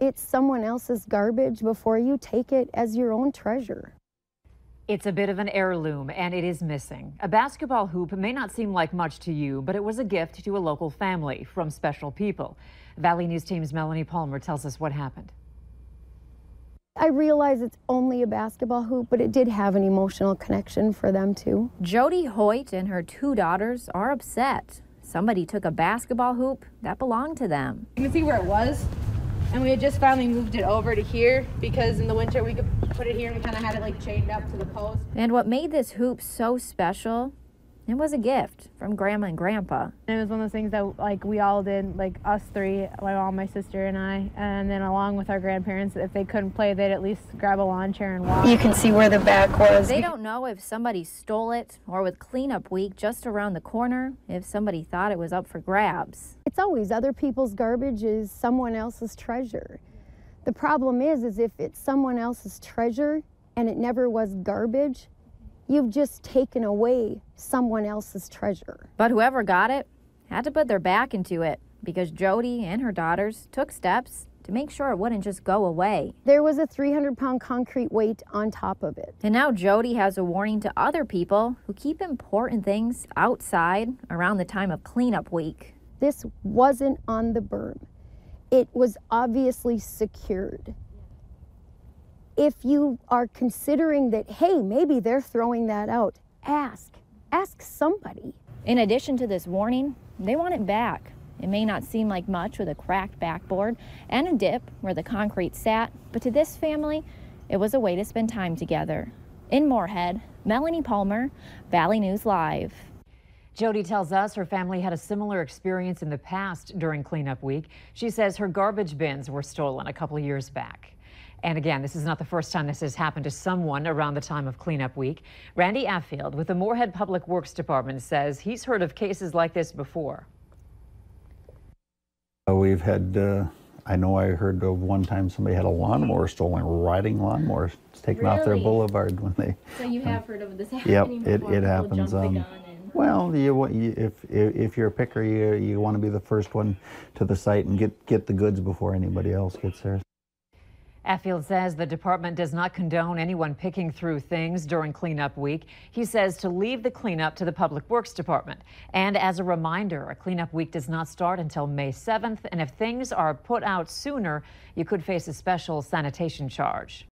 it's someone else's garbage before you take it as your own treasure. It's a bit of an heirloom, and it is missing. A basketball hoop may not seem like much to you, but it was a gift to a local family from special people. Valley News Team's Melanie Palmer tells us what happened. I realize it's only a basketball hoop, but it did have an emotional connection for them too. Jody Hoyt and her 2 daughters are upset. Somebody took a basketball hoop that belonged to them. You can see where it was, and we had just finally moved it over to here because in the winter we could put it here and we kind of had it like chained up to the post. And what made this hoop so special, it was a gift from Grandma and Grandpa. It was one of those things that like we all did, like us 3, my mom, my sister, and I, and then along with our grandparents, if they couldn't play, they'd at least grab a lawn chair and walk. You can see where the back was. They don't know if somebody stole it or with cleanup week just around the corner, if somebody thought it was up for grabs. It's always other people's garbage is someone else's treasure. The problem is if it's someone else's treasure and it never was garbage, you've just taken away someone else's treasure. But whoever got it had to put their back into it because Jody and her daughters took steps to make sure it wouldn't just go away. There was a 300-pound concrete weight on top of it. And now Jody has a warning to other people who keep important things outside around the time of cleanup week. This wasn't on the berm. It was obviously secured. If you are considering that, hey, maybe they're throwing that out, ask somebody. In addition to this warning, they want it back. It may not seem like much with a cracked backboard and a dip where the concrete sat, but to this family, it was a way to spend time together. In Moorhead, Melanie Palmer, Valley News Live. Jody tells us her family had a similar experience in the past during cleanup week. She says her garbage bins were stolen a couple of years back. And again, this is not the first time this has happened to someone around the time of cleanup week. Randy Affield with the Moorhead Public Works Department says he's heard of cases like this before. We've had, I know I heard of one time somebody had a lawnmower stolen, riding lawnmower. It's taken off their boulevard when they... So you have heard of this happening before? Yep, it happens. Well, if you're a picker, you want to be the first one to the site and get the goods before anybody else gets there. Affield says the department does not condone anyone picking through things during cleanup week. He says to leave the cleanup to the Public Works Department. And as a reminder, a cleanup week does not start until May 7th. And if things are put out sooner, you could face a special sanitation charge.